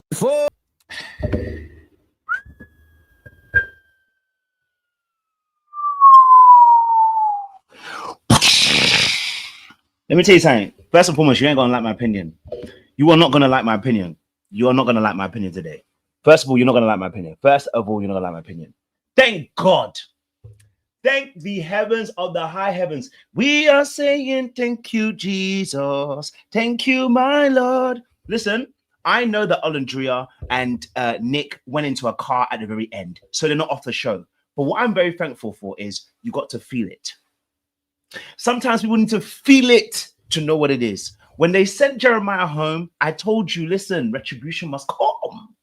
Before let me tell you something. First and foremost, you ain't gonna like my opinion. You are not gonna like my opinion. You are not gonna like my opinion today. First of all, you're not gonna like my opinion. First of all, you're not gonna like my opinion. Thank God. Thank the heavens of the high heavens. We are saying thank you, Jesus. Thank you, my Lord. Listen, I know that Olandria and Nick went into a car at the very end, so they're not off the show. But what I'm very thankful for is you got to feel it. Sometimes we need to feel it to know what it is. When they sent Jeremiah home, I told you, listen, retribution must come.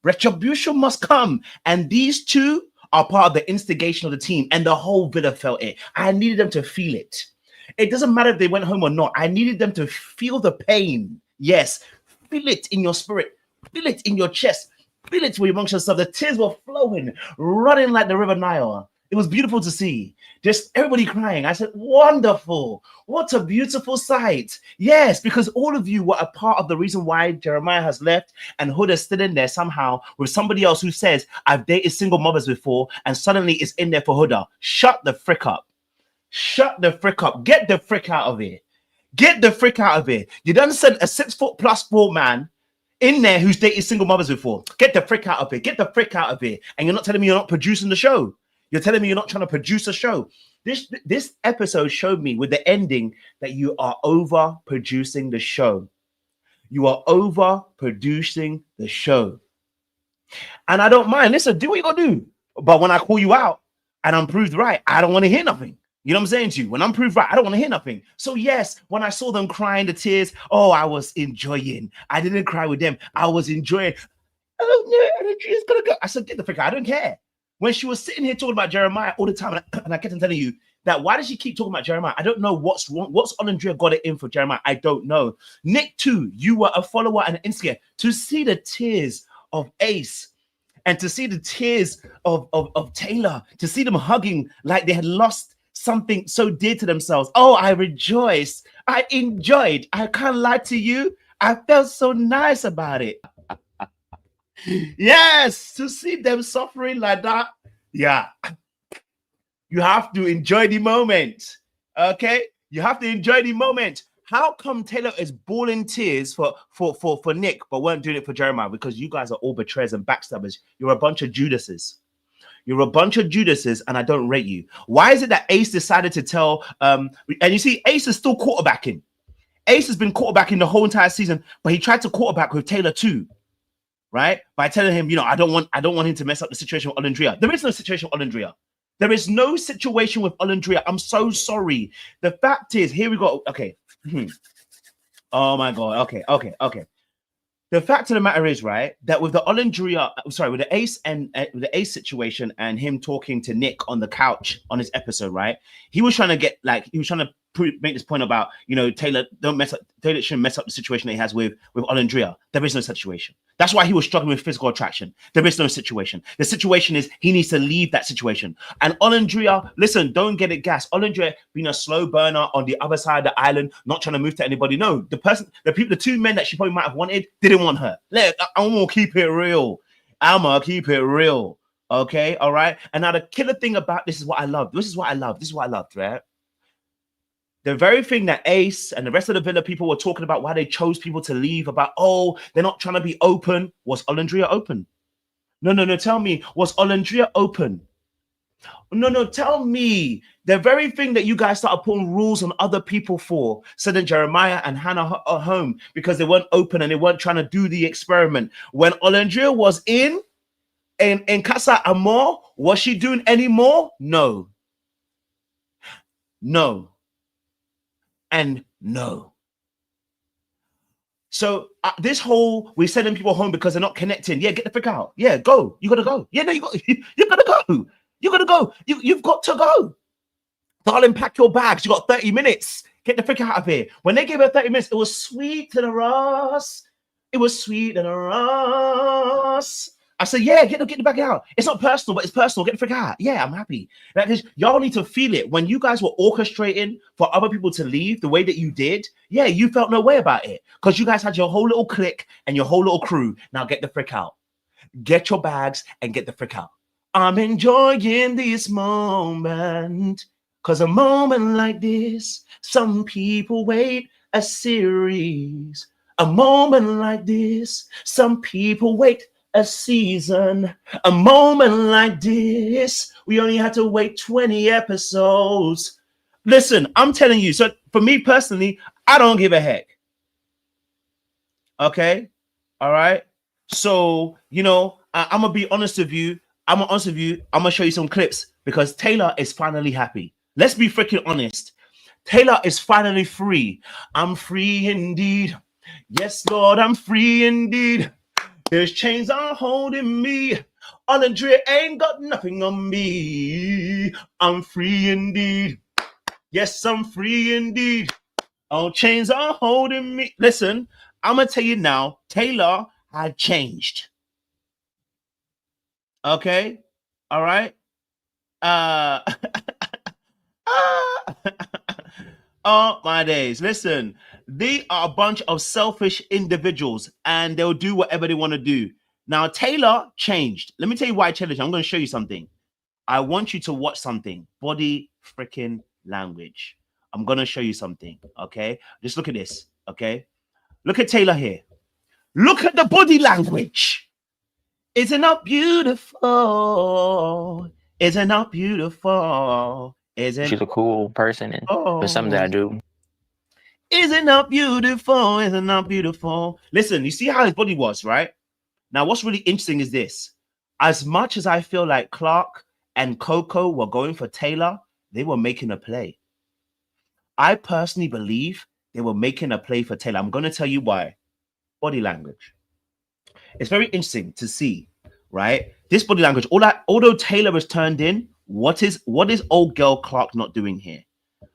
Retribution must come. And these two are part of the instigation of the team, and the whole villa felt it. I needed them to feel it. It doesn't matter if they went home or not. I needed them to feel the pain. Yes, feel it in your spirit. Feel it in your chest. Feel it amongst yourself. The tears were flowing, running like the river Nile. It was beautiful to see. Just everybody crying. I said, wonderful. What a beautiful sight. Yes, because all of you were a part of the reason why Jeremiah has left and Hood is still in there somehow with somebody else who says, I've dated single mothers before, and suddenly it's in there for Huda. Shut the frick up. Shut the frick up. Get the frick out of here. Get the frick out of here. You done sent a 6'4" man in there who's dated single mothers before. Get the frick out of here. Get the frick out of here. And you're not telling me you're not producing the show. You're telling me you're not trying to produce a show. This episode showed me with the ending that you are over producing the show. You are over producing the show. And I don't mind. Listen, do what you got to do. But when I call you out and I'm proved right, I don't want to hear nothing. You know what I'm saying to you? When I'm proved right, I don't want to hear nothing. So yes, when I saw them crying the tears, oh, I was enjoying. I didn't cry with them. I was enjoying. Oh, no, she's gonna go. I said, get the frick out. I don't care. When she was sitting here talking about Jeremiah all the time, and I kept on telling you that why does she keep talking about Jeremiah? I don't know what's wrong. What's Olandria got it in for Jeremiah? I don't know. Nick, too, you were a follower and an instigator. To see the tears of Ace and to see the tears of Taylor, to see them hugging like they had lost something so dear to themselves. Oh, I rejoiced. I enjoyed. I can't lie to you. I felt so nice about it. Yes, to see them suffering like that. Yeah. You have to enjoy the moment. Okay? You have to enjoy the moment. How come Taylor is bawling tears for Nick, but weren't doing it for Jeremiah? Because you guys are all betrayers and backstabbers. You're a bunch of Judases. You're a bunch of Judases, and I don't rate you. Why is it that Ace decided to tell and you see, Ace is still quarterbacking. Ace has been quarterbacking the whole entire season, but he tried to quarterback with Taylor too. Right? By telling him, you know, I don't want him to mess up the situation with Olandria. There is no situation with Olandria. There is no situation with Olandria. I'm so sorry. The fact is, here we go. Okay. Oh my God. Okay. The fact of the matter is, right, that with the Olandria, with the Ace and with the Ace situation and him talking to Nick on the couch on his episode, right, he was trying to make this point about, you know, Taylor shouldn't mess up the situation that he has with Olandria. There is no situation. That's why he was struggling with physical attraction. There is no situation. The situation is he needs to leave that situation. And Olandria, listen, don't get it gassed. Olandria being a slow burner on the other side of the island, not trying to move to anybody. No, the two men that she probably might have wanted didn't want her. I'm gonna keep it real. Okay, all right. And now the killer thing about this is what I love. This is what I loved, right? The very thing that Ace and the rest of the Villa people were talking about, why they chose people to leave, about, oh, they're not trying to be open. Was Olandria open? No. Tell me, was Olandria open? No. Tell me. The very thing that you guys started putting rules on other people for, sending Jeremiah and Hannah home because they weren't open and they weren't trying to do the experiment. When Olandria was in Casa Amor, was she doing any more? No. And no. So this whole we're sending people home because they're not connecting. Yeah, get the frick out. Yeah, go. You gotta go. Yeah, no, you gotta go. You gotta go. You've got to go. Darling, pack your bags. You got 30 minutes. Get the frick out of here. When they gave her 30 minutes, it was sweet to the Ross. It was sweet to the Ross. I said, yeah, get the back out. It's not personal, but it's personal. Get the frick out. Yeah, I'm happy. Because y'all need to feel it. When you guys were orchestrating for other people to leave the way that you did, yeah, you felt no way about it. Because you guys had your whole little clique and your whole little crew. Now get the frick out. Get your bags and get the frick out. I'm enjoying this moment. Because a moment like this, some people wait a series. A moment like this, some people wait a season. A moment like this, we only had to wait 20 episodes. Listen, I'm telling you. So for me personally, I don't give a heck. Okay? All right? So, you know, I'm going to be honest with you. I'm going to show you some clips because Taylor is finally happy. Let's be freaking honest. Taylor is finally free. I'm free indeed. Yes, Lord, I'm free indeed. There's chains are holding me. Olandria ain't got nothing on me. I'm free indeed. Yes, I'm free indeed. All chains are holding me. Listen, I'm going to tell you now, Taylor had changed. Okay? All right? Oh, my days. Listen, they are a bunch of selfish individuals and they'll do whatever they want to do. Now, Taylor changed. Let me tell you why Taylor changed. I'm going to show you something. I want you to watch something. Body freaking language. I'm going to show you something. Okay? Just look at this. Okay? Look at Taylor here. Look at the body language. Isn't that beautiful? Isn't that beautiful? Isn't She's a cool person, and for something that I do. Isn't that beautiful? Isn't that beautiful? Listen, you see how his body was, right? Now, what's really interesting is this. As much as I feel like Clark and Coco were going for Taylor, they were making a play. I personally believe they were making a play for Taylor. I'm going to tell you why. Body language. It's very interesting to see, right? This body language, although Taylor was turned in, what is old girl Clark not doing here?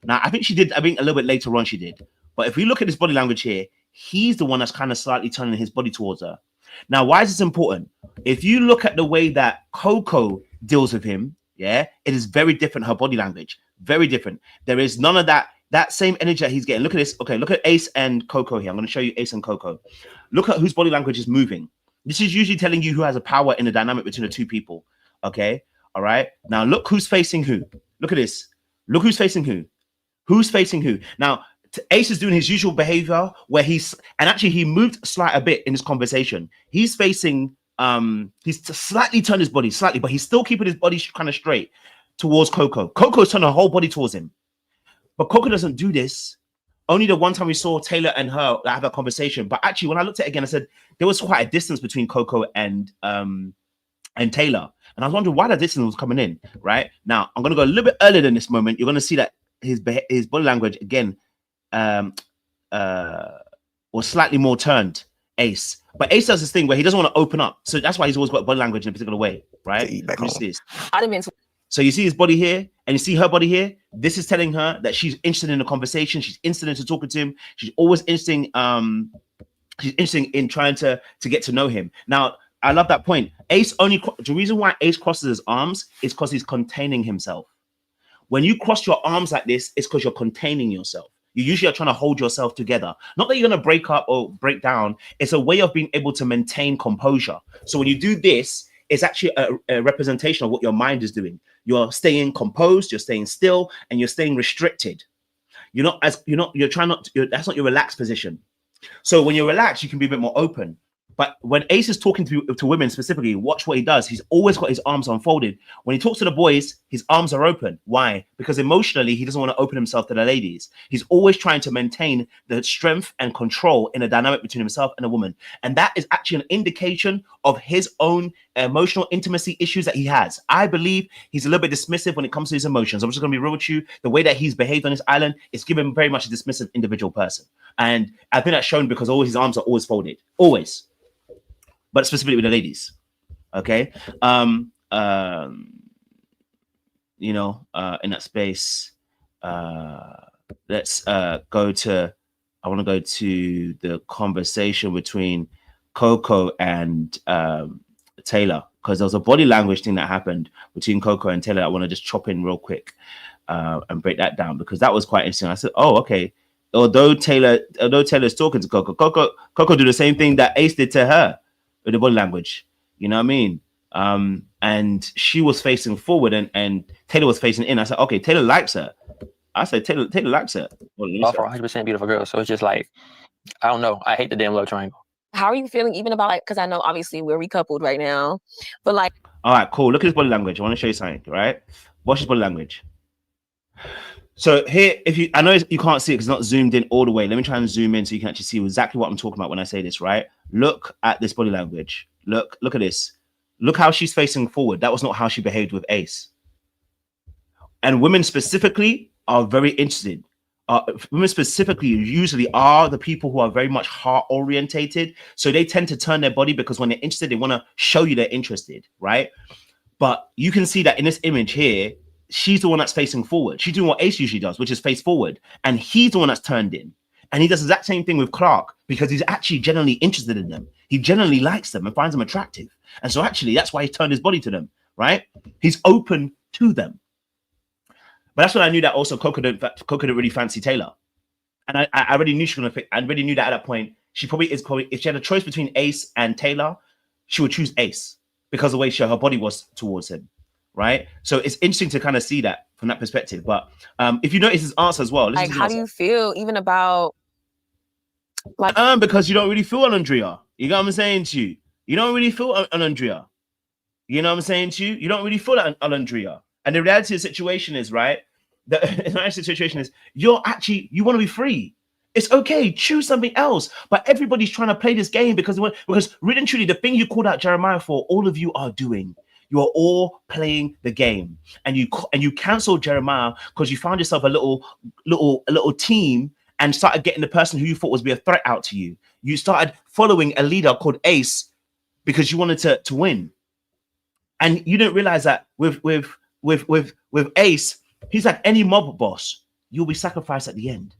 Now, I think she did, a little bit later on she did. But if we look at his body language here, he's the one that's kind of slightly turning his body towards her. Now, why is this important? If you look at the way that Coco deals with him, yeah, it is very different, her body language. Very different. There is none of that same energy that he's getting. Look at this. Okay, look at Ace and Coco here. I'm going to show you Ace and Coco. Look at whose body language is moving. This is usually telling you who has a power in the dynamic between the two people. Okay, all right. Now, look who's facing who. Look at this. Look who's facing who. Who's facing who? Now, Ace is doing his usual behavior where he moved a bit in this conversation. He's facing, he's slightly turned his body, slightly, but he's still keeping his body kind of straight towards Coco. Coco's turned her whole body towards him. But Coco doesn't do this. Only the one time we saw Taylor and her have a conversation. But actually, when I looked at it again, I said there was quite a distance between Coco and Taylor. And I was wondering why that distance was coming in, right? Now, I'm going to go a little bit earlier than this moment. You're going to see that his body language, again, was slightly more turned, Ace. But Ace does this thing where he doesn't want to open up. So that's why he's always got body language in a particular way, right? So you see his body here and you see her body here. This is telling her that she's interested in the conversation. She's interested in talking to him. She's always interested in trying to get to know him. Now, I love that point. The reason why Ace crosses his arms is because he's containing himself. When you cross your arms like this, it's because you're containing yourself. You usually are trying to hold yourself together. Not that you're going to break up or break down. It's a way of being able to maintain composure. So when you do this, it's actually a representation of what your mind is doing. You're staying composed, you're staying still, and you're staying restricted. That's not your relaxed position. So when you're relaxed, you can be a bit more open. But when Ace is talking to women specifically, watch what he does. He's always got his arms unfolded. When he talks to the boys, his arms are open. Why? Because emotionally, he doesn't want to open himself to the ladies. He's always trying to maintain the strength and control in a dynamic between himself and a woman. And that is actually an indication of his own emotional intimacy issues that he has. I believe he's a little bit dismissive when it comes to his emotions. I'm just going to be real with you. The way that he's behaved on this island is given very much a dismissive individual person. And I think that's shown because all his arms are always folded. Always. But specifically with the ladies, okay? In that space, let's I want to go to the conversation between Coco and Taylor, because there was a body language thing that happened between Coco and Taylor. I want to just chop in real quick and break that down, because that was quite interesting. I said, oh, okay. Although Taylor's talking to Coco do the same thing that Ace did to her with the body language. You know what I mean? And she was facing forward and Taylor was facing in. I said, okay, Taylor likes her. I said, Taylor likes her. All for 100% beautiful girls. So it's just like, I don't know. I hate the damn love triangle. How are you feeling even about, like, because I know obviously we're recoupled right now, but like. All right, cool. Look at his body language. I want to show you something, right? Watch his body language. So here, I know you can't see it because it's not zoomed in all the way. Let me try and zoom in so you can actually see exactly what I'm talking about when I say this, right? Look at this body language. Look at this. Look how she's facing forward. That was not how she behaved with Ace. And women specifically are very interested. Women specifically usually are the people who are very much heart orientated. So they tend to turn their body because when they're interested, they want to show you they're interested, right? But you can see that in this image here, she's the one that's facing forward. She's doing what Ace usually does, which is face forward. And he's the one that's turned in. And he does the exact same thing with Clark because he's actually genuinely interested in them. He genuinely likes them and finds them attractive. And so actually, that's why he turned his body to them, right? He's open to them. But that's when I knew that also Coco didn't really fancy Taylor. And I already knew she was going to pick. I already knew that at that point, she probably, if she had a choice between Ace and Taylor, she would choose Ace because of the way her body was towards him, right? So it's interesting to kind of see that from that perspective. But if you notice his answer as well. Like, how do you feel even about... like, because you don't really feel Olandria. You know what I'm saying to you? You don't really feel Olandria. You know what I'm saying to you? You don't really feel Olandria. And the reality of the situation is, right? The situation is you want to be free. It's okay. Choose something else. But everybody's trying to play this game because really and truly, the thing you called out Jeremiah for, all of you are doing. You are all playing the game, and you canceled Jeremiah because you found yourself a little team and started getting the person who you thought was be a threat out to you. You started following a leader called Ace because you wanted to win, and you didn't realize that with Ace, he's like any mob boss. You'll be sacrificed at the end.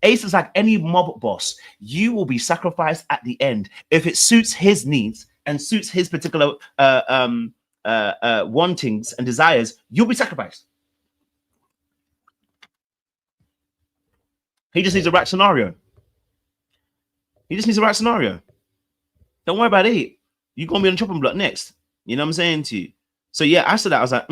Ace is like any mob boss. You will be sacrificed at the end if it suits his needs and suits his particular wantings and desires. You'll be sacrificed. He just needs a right scenario. Don't worry about it. You're gonna be on the chopping block next. You know what I'm saying to you? So yeah, after that, I was like,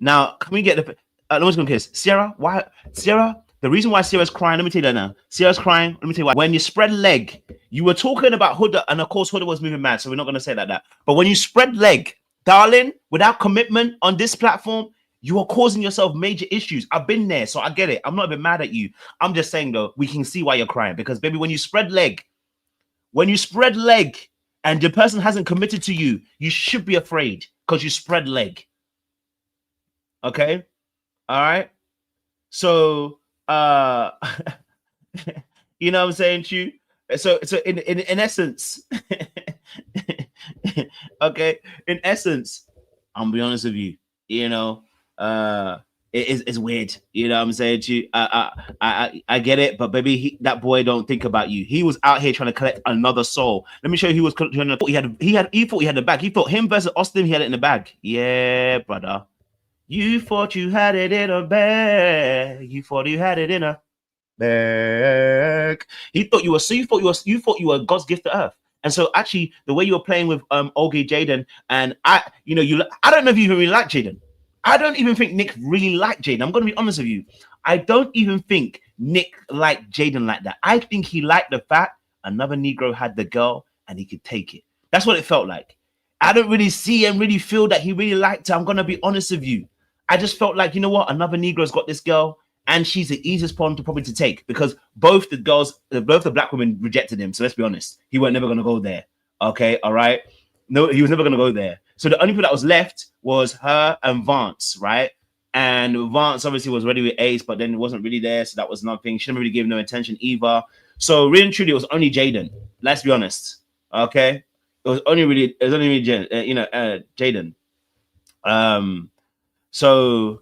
Now, can we get the... no one's gonna kiss. Sierra, why? Sierra, the reason why Sierra's crying, let me tell you that now. Sierra's crying, let me tell you why. When you spread leg, you were talking about Huda, and of course, Huda was moving mad, so we're not gonna say like that. But when you spread leg, darling, without commitment on this platform, you are causing yourself major issues. I've been there, so I get it. I'm not even mad at you. I'm just saying, though, we can see why you're crying. Because, baby, when you spread leg, and the person hasn't committed to you, you should be afraid because you spread leg. Okay? All right? So, you know what I'm saying to you? So in essence, okay, in essence, I'm be honest with you, you know, it's weird, you know what I'm saying to you? I get it, but baby, that boy don't think about you. He was out here trying to collect another soul. Let me show you, he was trying to, he thought he had the bag. He thought him versus Austin, he had it in the bag. Yeah, brother. You thought you had it in a bag. You thought you had it in a bag. He thought you were, so you thought you were God's gift to earth. And so actually the way you were playing with Olga Jaden, and I don't know if you even really like Jaden. I don't even think Nick really liked Jaden. I'm gonna be honest with you. I don't even think Nick liked Jaden like that. I think he liked the fact another Negro had the girl and he could take it. That's what it felt like. I don't really see and really feel that he really liked her. I'm gonna be honest with you. I just felt like, you know what, another Negro's got this girl, and she's the easiest pawn to probably to take because both the black women rejected him. So let's be honest, he was never gonna go there. Okay, all right. No, he was never gonna go there. So the only people that was left was her and Vance, right? And Vance obviously was ready with Ace, but then it wasn't really there, so that was nothing. She didn't really give no attention either. So really and truly, it was only Jaden. Let's be honest, okay? It was only Jaden. So,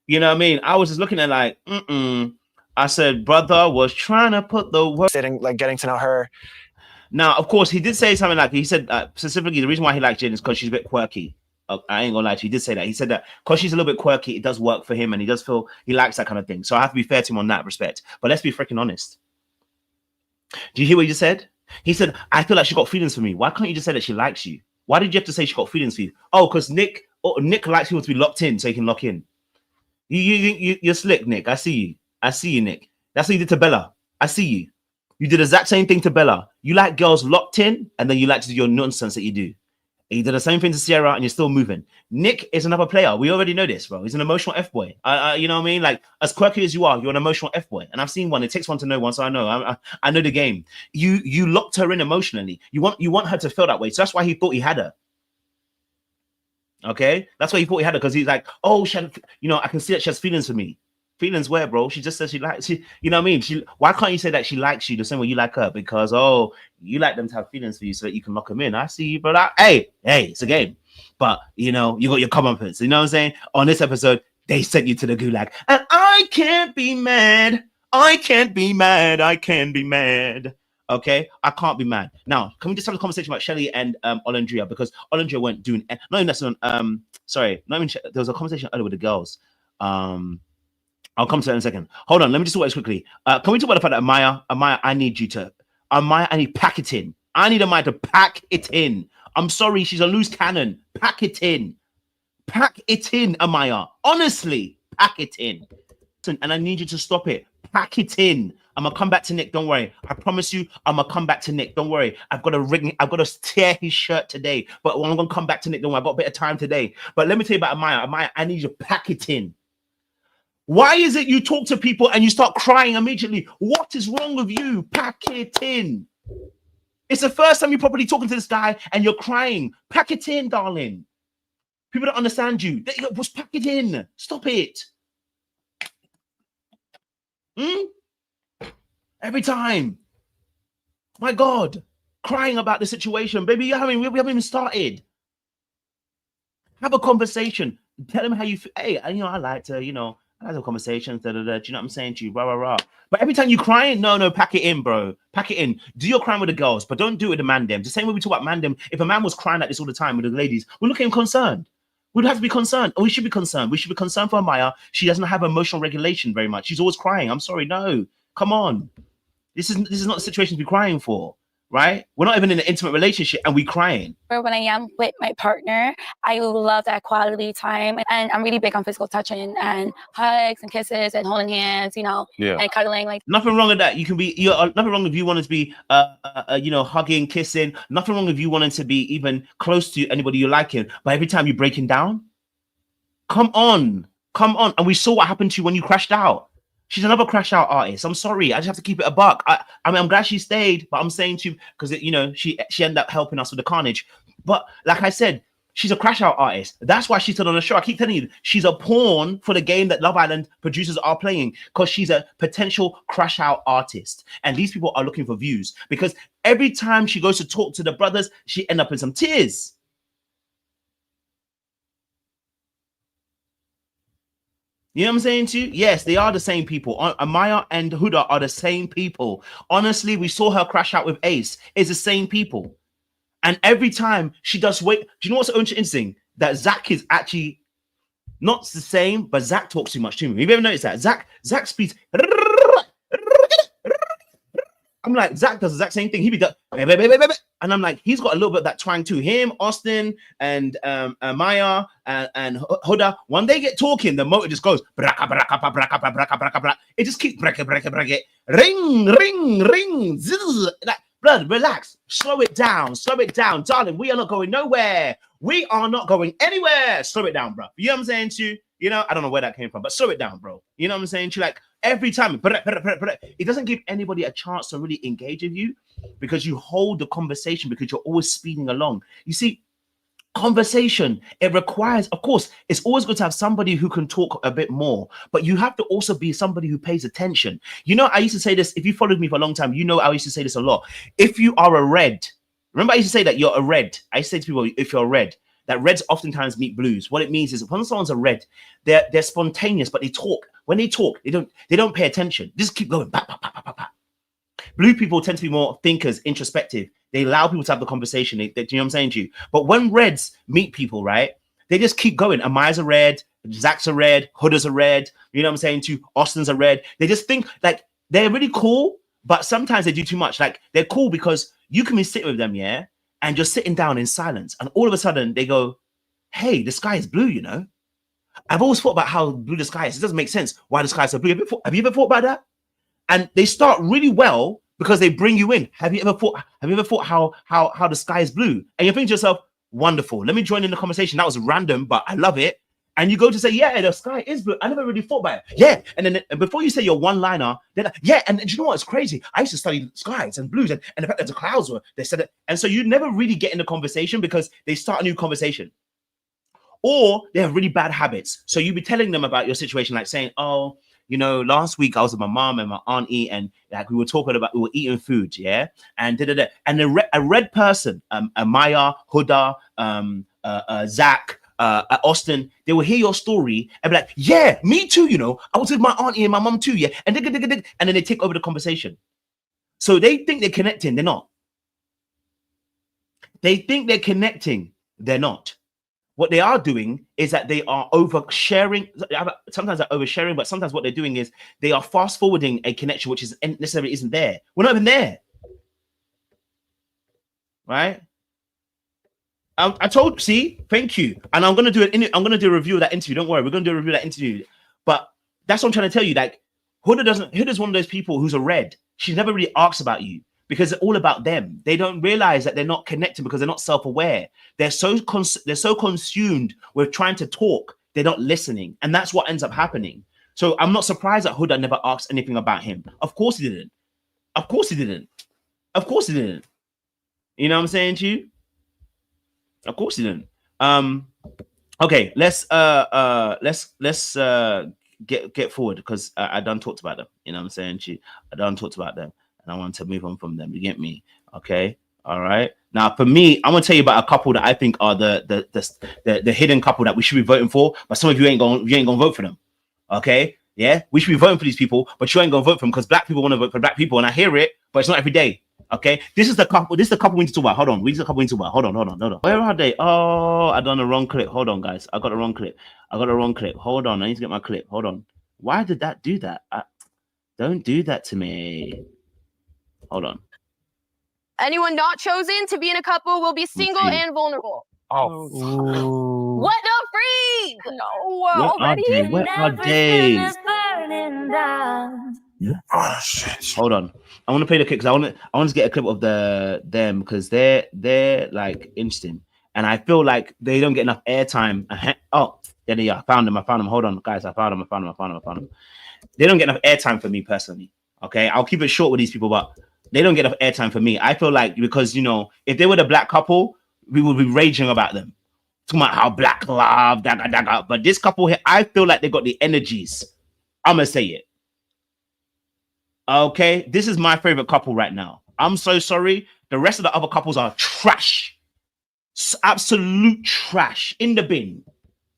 you know what I mean? I was just looking at like, I said, brother was trying to put the word. Getting to know her. Now, of course, he did say something like, he said specifically the reason why he likes Jane is because she's a bit quirky. I ain't gonna lie to you, he did say that. He said that because she's a little bit quirky, it does work for him, and he does feel he likes that kind of thing. So I have to be fair to him on that respect. But let's be freaking honest. Do you hear what he just said? He said, I feel like she got feelings for me. Why can't you just say that she likes you? Why did you have to say she got feelings for you? Oh, because Nick likes people to be locked in so he can lock in. You're slick, Nick. I see you. I see you, Nick. That's what you did to Bella. I see you. You did the exact same thing to Bella. You like girls locked in, and then you like to do your nonsense that you do. And you did the same thing to Sierra, and you're still moving. Nick is another player. We already know this, bro. He's an emotional F-boy. You know what I mean? Like, as quirky as you are, you're an emotional F-boy. And I've seen one. It takes one to know one, so I know. I know the game. You locked her in emotionally. You want her to feel that way. So that's why he thought he had her. Okay? That's why he thought he had her, because he's like, oh, she had, I can see that she has feelings for me. Feelings where, bro? She just says she likes you. You know what I mean? Why can't you say that she likes you the same way you like her? Because you like them to have feelings for you so that you can lock them in. I see you, brother. Hey, it's a game. But you got your comeuppance. You know what I'm saying? On this episode, they sent you to the gulag, and I can't be mad. I can't be mad. I can be mad. Okay, I can't be mad. Now, can we just have a conversation about Shelly and Olandria, because Olandria weren't doing. Not even that's on. Sorry, not even. There was a conversation earlier with the girls. I'll come to that in a second. Hold on, let me just talk about this quickly. Can we talk about the fact that Amaya, I need you to, Amaya, I need pack it in. I need Amaya to pack it in. I'm sorry, she's a loose cannon. Pack it in. Pack it in, Amaya. Honestly, pack it in. And I need you to stop it. Pack it in. I'm gonna come back to Nick. Don't worry. I promise you, I'm gonna come back to Nick. Don't worry. I've got to tear his shirt today. But I'm gonna come back to Nick. Don't worry. I've got a bit of time today. But let me tell you about Amaya. Amaya, I need you to pack it in. Why is it you talk to people and you start crying immediately? What is wrong with you? Pack it in. It's the first time you're properly talking to this guy and you're crying. Pack it in, darling. People don't understand you. Just pack it in. Stop it. Every time. My God. Crying about the situation. Baby, we haven't even started. Have a conversation. Tell him how you feel. Hey, I like to, I like the conversations, do you know what I'm saying to you? Rah, rah, rah. But every time you crying, no, pack it in, bro. Pack it in. Do your crime with the girls, but don't do it with the man them. The same way we talk about man them. If a man was crying like this all the time with the ladies, we're looking concerned. We'd have to be concerned. We should be concerned. We should be concerned for Amaya. She doesn't have emotional regulation very much. She's always crying. I'm sorry. No, come on. This is not the situation to be crying for. Right? We're not even in an intimate relationship and we crying. When I am with my partner, I love that quality time. And I'm really big on physical touching and hugs and kisses and holding hands, and cuddling. Like, nothing wrong with that. Nothing wrong if you wanted to be, hugging, kissing. Nothing wrong if you wanted to be even close to anybody you liking. But every time you're breaking down, come on. And we saw what happened to you when you crashed out. She's another crash out artist. I'm sorry. I just have to keep it a buck. I mean, I'm glad she stayed, but I'm saying to you, because, she ended up helping us with the carnage. But like I said, she's a crash out artist. That's why she's still on the show. I keep telling you, she's a pawn for the game that Love Island producers are playing, because she's a potential crash out artist. And these people are looking for views, because every time she goes to talk to the brothers, she ends up in some tears. You know what I'm saying to you? Yes, they are the same people. Amaya and Huda are the same people. Honestly, we saw her crash out with Ace. It's the same people. And every time she does wait, do you know what's so interesting? That Zach is actually not the same, but Zach talks too much to me. Have you ever noticed that? Zach speaks. I'm like, Zach does the exact same thing. He be done, and I'm like, he's got a little bit of that twang to him. Austin and Maya and Huda, when they get talking, the motor just goes braka braka braka braka braka. It just keeps braka braka braka. Ring ring ring. Like, blood, relax. Slow it down, darling. We are not going nowhere. We are not going anywhere. Slow it down, bro. You know what I'm saying to you? I don't know where that came from, but slow it down, bro. You know what I'm saying? Like, every time, it doesn't give anybody a chance to really engage with you, because you hold the conversation, because you're always speeding along. You see, conversation, it requires, of course, it's always good to have somebody who can talk a bit more, but you have to also be somebody who pays attention. I used to say this, if you followed me for a long time, I used to say this a lot. If you are a red, remember I used to say that you're a red. I used to say to people, if you're a red, that reds oftentimes meet blues. What it means is when someone's a red, they're spontaneous, but they talk. When they talk, they don't pay attention. Just keep going. Bah, bah, bah, bah, bah, bah. Blue people tend to be more thinkers, introspective. They allow people to have the conversation. Do you know what I'm saying to you? But when reds meet people, right, they just keep going. Amai's a red, Zach's a red, Huda's a red. You know what I'm saying to you? Austin's a red. They just think like they're really cool, but sometimes they do too much. Like they're cool because you can be sitting with them, yeah, and you're sitting down in silence, and all of a sudden they go, "Hey, the sky is blue," you know. I've always thought about how blue the sky is. It doesn't make sense why the sky is so blue. Have you ever thought about that? And they start really well because they bring you in. Have you ever thought how the sky is blue? And you think to yourself, wonderful. Let me join in the conversation. That was random, but I love it. And you go to say, yeah, the sky is blue. I never really thought about it. Yeah. And then before you say your one-liner, they're like, yeah. And you know what? It's crazy. I used to study skies and blues and the fact that the clouds were, they said it. And so you never really get in the conversation because they start a new conversation. Or they have really bad habits. So you be telling them about your situation, like saying, oh, you know, last week I was with my mom and my auntie, and like we were eating food, yeah, and and a red person, Maya, Huda, Zach, Austin, they will hear your story and be like, yeah, me too, you know, I was with my auntie and my mom too, yeah, and then they take over the conversation. So they think they're connecting, they're not. They think they're connecting, they're not. What they are doing is that they are oversharing. Sometimes they're oversharing, but sometimes what they're doing is they are fast forwarding a connection which is necessarily isn't there. We're not even there, right? I told. See, thank you. And I'm gonna do it. I'm gonna do a review of that interview. Don't worry, we're gonna do a review of that interview. But that's what I'm trying to tell you. Like Huda's one of those people who's a red. She never really asks about you, because it's all about them. They don't realize that they're not connected because they're not self-aware. They're so consumed with trying to talk, they're not listening. And that's what ends up happening. So I'm not surprised that Huda never asked anything about him. Of course he didn't. Of course he didn't. Of course he didn't. You know what I'm saying to you? Of course he didn't. Okay, let's get forward, because I done talked about them. You know what I'm saying to you? I done talked about them. And I want to move on from them. You get me? Okay. All right. Now, for me, I'm gonna tell you about a couple that I think are the hidden couple that we should be voting for, but some of you ain't gonna vote for them. Okay. Yeah, we should be voting for these people, but you ain't gonna vote for them because black people want to vote for black people, and I hear it, but it's not every day. Okay. This is the couple we need to talk about. Hold on. Hold on. Where are they? Oh, I done the wrong clip. Hold on, guys. I got the wrong clip. Hold on. I need to get my clip. Hold on. Why did that do that? Don't do that to me. Hold on. Anyone not chosen to be in a couple will be single and vulnerable. Oh, What the freak? No, already. What are they? oh shit. Hold on. I want to play the clip because I want to get a clip of them because they're like interesting, and I feel like they don't get enough airtime. Oh, there they are. I found them. Hold on, guys. I found them. They don't get enough airtime for me personally. Okay, I'll keep it short with these people, but they don't get enough airtime for me. I feel like, because, you know, if they were the black couple, we would be raging about them, talking about how black love, daga. But this couple here, I feel like they got the energies. I'm gonna say it. Okay, this is my favorite couple right now. I'm so sorry. The rest of the other couples are trash, absolute trash, in the bin.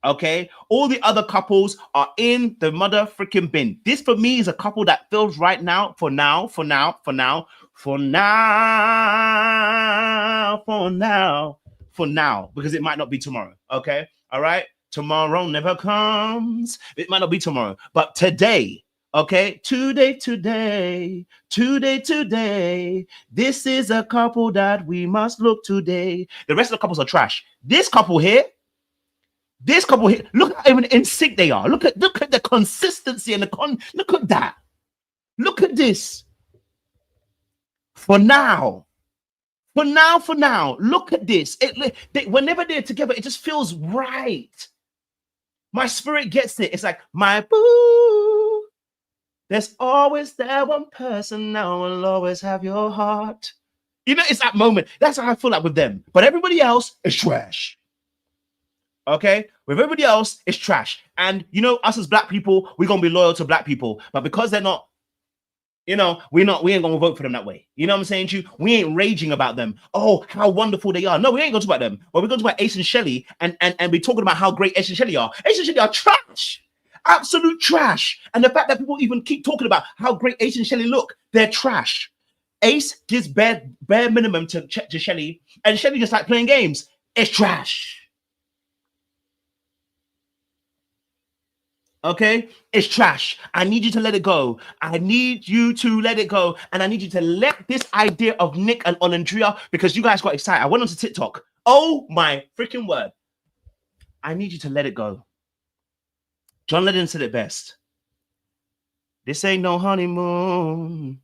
Okay, all the other couples are in the mother freaking bin. This for me is a couple that feels right now, for now, because it might not be tomorrow. Okay, all right, tomorrow never comes. It might not be tomorrow, but today, okay, today. This is a couple that we must look today. The rest of the couples are trash. This couple here, look how even in sync they are. Look at the consistency and look at that. Look at this. For now. Look at this. Whenever they're together, it just feels right. My spirit gets it. It's like, my boo. There's always that one person now will always have your heart. You know, it's that moment. That's how I feel like with them. But everybody else is trash. Okay, with everybody else, it's trash. And you know, us as black people, we're gonna be loyal to black people, but because they're not, you know, we ain't gonna vote for them that way. You know what I'm saying to you? We ain't raging about them. Oh, how wonderful they are. No, we ain't gonna talk about them. But we're gonna talk about Ace and Shelly and be talking about how great Ace and Shelly are. Ace and Shelly are trash, absolute trash. And the fact that people even keep talking about how great Ace and Shelly look, they're trash. Ace gives bare minimum to Shelly, and Shelly just like playing games. It's trash. Okay, it's trash. I need you to let it go. I need you to let it go, and I need you to let this idea of Nick and Olandria, because you guys got excited. I went onto TikTok. Oh my freaking word! I need you to let it go. John Lennon said it best. This ain't no honeymoon.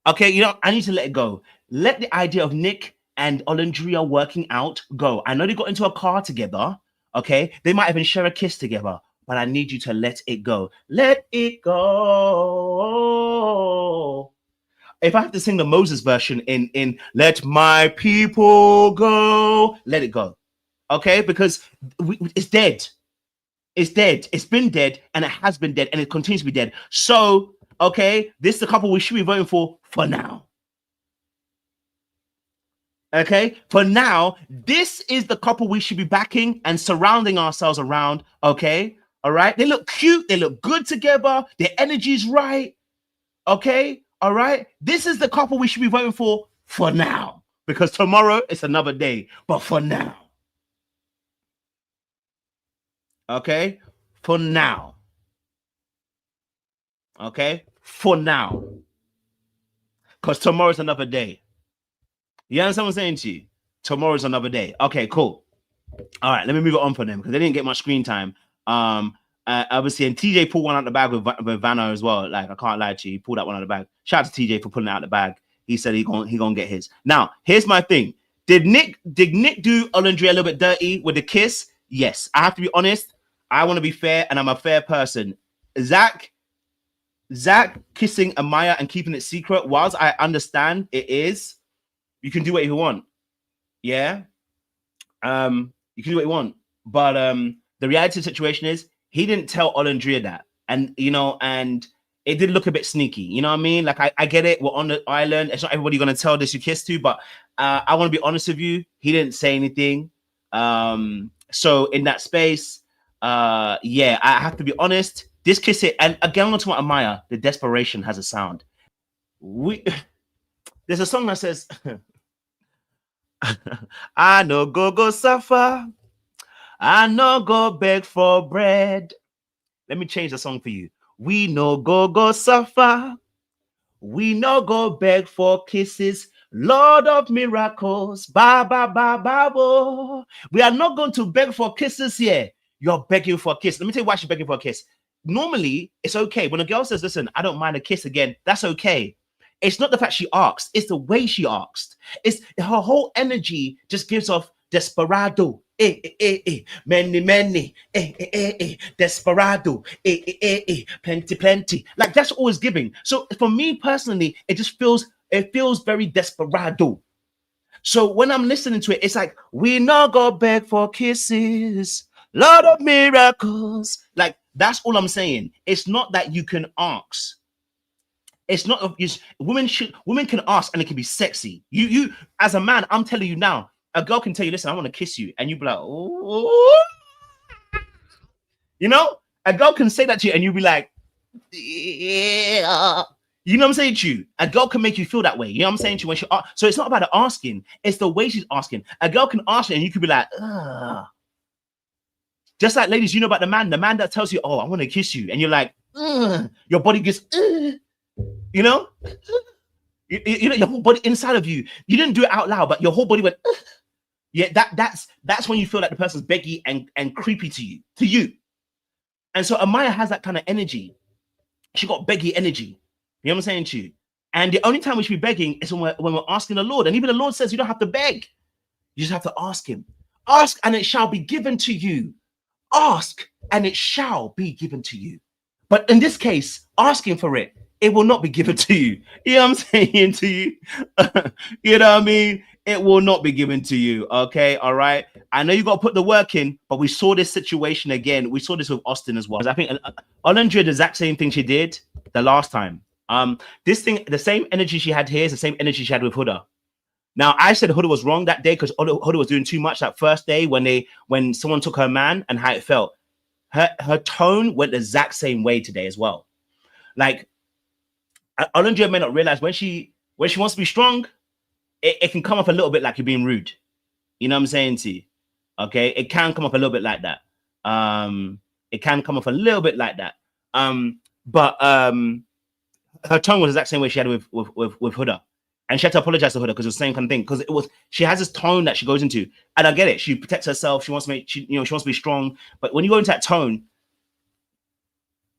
Okay, you know, I need to let it go. Let the idea of Nick and Olandria working out go. I know they got into a car together. Okay, they might even share a kiss together. But I need you to let it go. Let it go. If I have to sing the Moses version in Let My People Go, let it go. Okay? Because it's dead. It's dead. It's been dead, and it has been dead, and it continues to be dead. So, okay, this is the couple we should be voting for now. Okay, for now, this is the couple we should be backing and surrounding ourselves around. Okay. All right, they look cute, they look good together, their energy's right. Okay, all right. This is the couple we should be voting for now, because tomorrow it's another day, but for now. Okay, for now. Okay, for now. Because tomorrow's another day. You understand what I'm saying to you? Tomorrow's another day. Okay, cool. All right, let me move it on for them because they didn't get much screen time. Obviously, and TJ pulled one out the bag with Vanna as well. Like, I can't lie to you, he pulled that one out of the bag. Shout out to TJ for pulling it out of the bag. He said he gonna get his. Now, here's my thing. Did Nick do Olandria a little bit dirty with the kiss? Yes. I have to be honest. I want to be fair, and I'm a fair person. Zach kissing Amaya and keeping it secret, whilst I understand it is, you can do what you want. Yeah. You can do what you want. But the reality of the situation is he didn't tell Olandria that. And you know, and it did look a bit sneaky. You know what I mean? Like I get it. We're on the island. It's not everybody gonna tell this you kiss to, but I want to be honest with you. He didn't say anything. So in that space, yeah, I have to be honest. This kiss it, and again, on to Amaya, the desperation has a sound. There's a song that says, I no go suffer. I no go beg for bread. Let me change the song for you. We no go suffer. We no go beg for kisses. Lord of miracles. Ba ba ba ba bo. We are not going to beg for kisses here. You're begging for a kiss. Let me tell you why she's begging for a kiss. Normally, it's okay. When a girl says, listen, I don't mind a kiss again, that's okay. It's not the fact she asked, it's the way she asked. It's her whole energy just gives off desperado. Many, desperado, plenty. Like that's always giving. So for me personally, it feels very desperado. So when I'm listening to it, it's like, we not go beg for kisses, Lord of miracles. Like that's all I'm saying. It's not that you can ask. It's not women can ask and it can be sexy. You as a man, I'm telling you now, a girl can tell you, listen, I want to kiss you, and you be like, oh, you know, a girl can say that to you, and you be like, yeah. You know what I'm saying to you? A girl can make you feel that way. You know what I'm saying to you when she asks. So it's not about the asking, it's the way she's asking. A girl can ask you, and you could be like, ugh. Just like ladies, you know about the man that tells you, oh, I want to kiss you, and you're like, ugh. Your body gets, ugh. You know, you know, your whole body inside of you. You didn't do it out loud, but your whole body went. Ugh. Yeah, that's when you feel like the person's beggy and creepy to you. And so Amaya has that kind of energy. She got beggy energy. You know what I'm saying to you? And the only time we should be begging is when we're asking the Lord. And even the Lord says you don't have to beg. You just have to ask him. Ask and it shall be given to you. Ask and it shall be given to you. But in this case, asking for it, it will not be given to you. You know what I'm saying to you? You know what I mean? It will not be given to you. Okay, all right. I know you got to put the work in, but we saw this situation again. We saw this with Austin as well. I think Olandria did the exact same thing she did the last time. This thing, the same energy she had here is the same energy she had with Huda. Now, I said Huda was wrong that day because Huda was doing too much that first day when someone took her man and how it felt. Her tone went the exact same way today as well. Like, Olandria may not realize when she when she wants to be strong, it can come off a little bit like you're being rude. You know what I'm saying to you? Okay, it can come off a little bit like that. It can come off a little bit like that. But her tone was the exact same way she had with Huda. And she had to apologize to Huda because it was the same kind of thing. Because she has this tone that she goes into, and I get it. She protects herself. She wants to she wants to be strong. But when you go into that tone,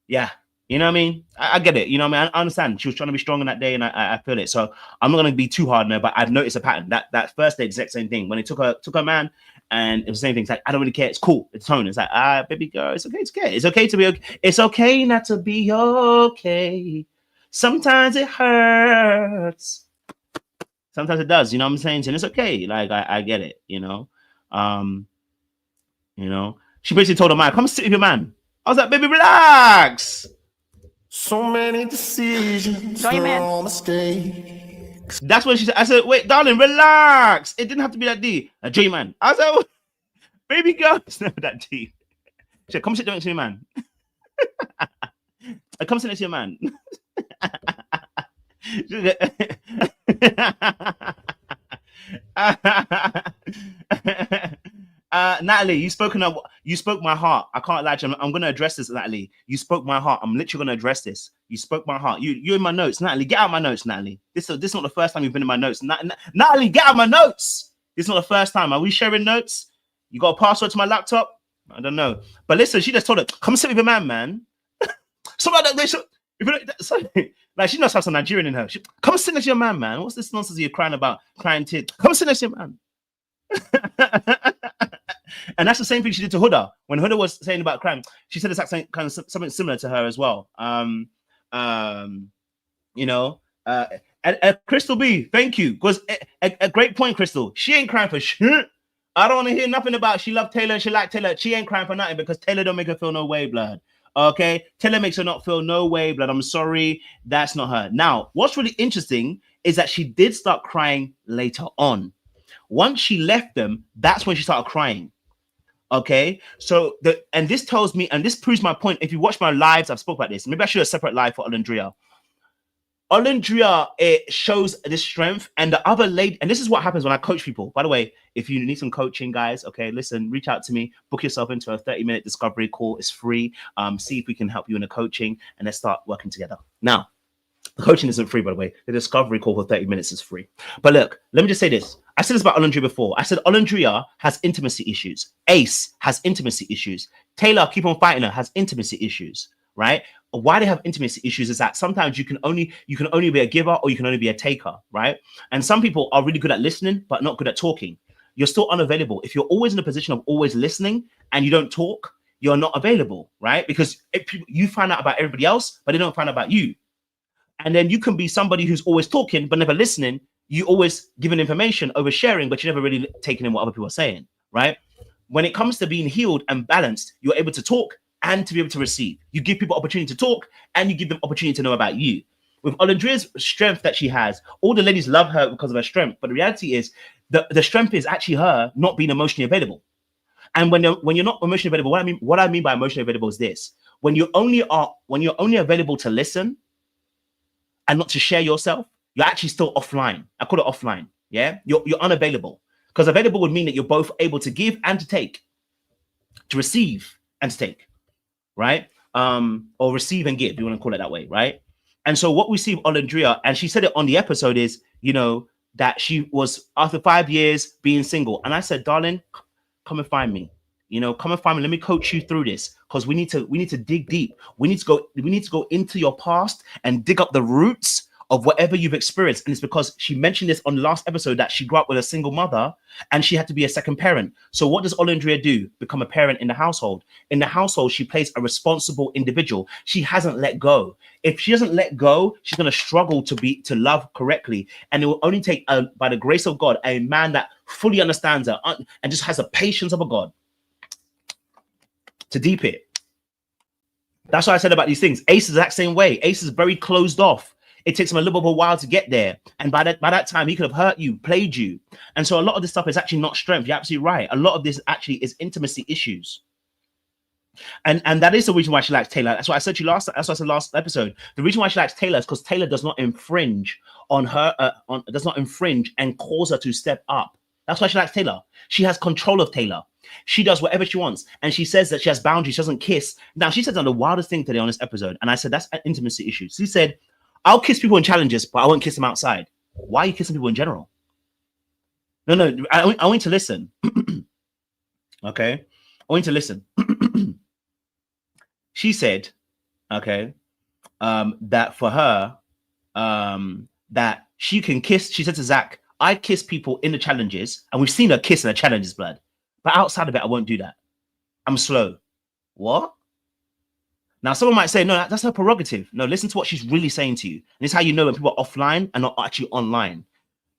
yeah, you know what I mean. I get it. You know what I mean. I understand. She was trying to be strong on that day, and I feel it. So I'm not going to be too hard on her. But I've noticed a pattern. That first day, the exact same thing. When it took her man, and it was the same thing. It's like, I don't really care. It's cool. It's tone. It's like, baby girl, it's okay. It's okay. It's okay to be okay. It's okay not to be okay. Sometimes it hurts. Sometimes it does, you know what I'm saying? And it's okay. Like I get it, you know. She basically told her man, come sit with your man. I was like, baby, relax. So many decisions, all mistakes. That's what she said. I said, wait, darling, relax. It didn't have to be that deep. A J man. I was like, oh, baby girl, it's never that deep. She said, come sit next to your man. Come sit next to your man. Natalie, you spoke my heart. I can't lie to you. I'm gonna address this, Natalie. You spoke my heart. I'm literally gonna address this. You spoke my heart. You're in my notes, Natalie. Get out of my notes, Natalie. This is not the first time you've been in my notes. Natalie, get out of my notes. This is not the first time. Are we sharing notes? You got a password to my laptop? I don't know. But listen, she just told her, come sit with your man. Something like that. Like she must have some Nigerian in her. Come sit next to your man. What's this nonsense you're crying about? Crying tears. Come sit next to your man. And that's the same thing she did to Huda. When Huda was saying about crime, she said it's kind of something similar to her as well. Crystal B, thank you. Because a great point, Crystal. She ain't crying for shit. I don't want to hear nothing about she loved Taylor and she liked Taylor. She ain't crying for nothing because Taylor don't make her feel no way, blood. Okay, Taylor makes her not feel no way, blood. I'm sorry, that's not her. Now, what's really interesting is that she did start crying later on. Once she left them, that's when she started crying. Okay, so this tells me, and this proves my point. If you watch my lives, I've spoke about this. Maybe I should do a separate live for Olandria. Olandria, it shows this strength, and the other lady, and this is what happens when I coach people. By the way, if you need some coaching, guys, okay, listen, reach out to me, book yourself into a 30-minute discovery call. It's free. See if we can help you in the coaching, and let's start working together. Now, the coaching isn't free, by the way. The discovery call for 30 minutes is free. But look, let me just say this. I said this about Olandria before. I said Olandria has intimacy issues. Ace has intimacy issues. Taylor, keep on fighting her, has intimacy issues, right? Why they have intimacy issues is that sometimes you can only be a giver or you can only be a taker, right? And some people are really good at listening, but not good at talking. You're still unavailable. If you're always in a position of always listening and you don't talk, you're not available, right? Because you find out about everybody else, but they don't find out about you. And then you can be somebody who's always talking, but never listening. You always giving information, oversharing, but you're never really taking in what other people are saying, right? When it comes to being healed and balanced, you're able to talk and to be able to receive. You give people opportunity to talk and you give them opportunity to know about you. With Olandria's strength that she has, all the ladies love her because of her strength. But the reality is the strength is actually her not being emotionally available. And when you're not emotionally available, what I mean by emotionally available is this: when you're only available to listen and not to share yourself, you're actually still offline. I call it offline. Yeah, you're unavailable, because available would mean that you're both able to give and to take, to receive and to take. Right? Or receive and give, you want to call it that way, right? And so what we see with Olandria, and she said it on the episode, is, that she was, after 5 years being single. And I said, darling, come and find me. Come and find me. Let me coach you through this, because we need to dig deep. We need to go into your past and dig up the roots of whatever you've experienced. And it's because she mentioned this on the last episode that she grew up with a single mother and she had to be a second parent. So what does Olandria do? Become a parent in the household. In the household, she plays a responsible individual. She hasn't let go. If she doesn't let go, she's going to struggle to love correctly. And it will only take, by the grace of God, a man that fully understands her and just has the patience of a God to deep it. That's what I said about these things. Ace is the exact same way. Ace is very closed off. It takes him a little bit of a while to get there. And by that time, he could have hurt you, played you. And so a lot of this stuff is actually not strength. You're absolutely right. A lot of this actually is intimacy issues. And that is the reason why she likes Taylor. That's what I said to you last episode. The reason why she likes Taylor is because Taylor does not infringe on her, does not infringe and cause her to step up. That's why she likes Taylor. She has control of Taylor. She does whatever she wants. And she says that she has boundaries. She doesn't kiss. Now, she said on the wildest thing today on this episode. And I said, that's an intimacy issue. She said, I'll kiss people in challenges, but I won't kiss them outside. Why are you kissing people in general? No, I want you to listen. Okay? I want you to listen. She said, okay, that for her, that she can kiss, she said to Zach, I kiss people in the challenges, and we've seen her kiss in the challenges, blood. But outside of it, I won't do that. I'm slow. What? Now, someone might say, no, that's her prerogative. No, listen to what she's really saying to you. And this is how you know when people are offline and not actually online.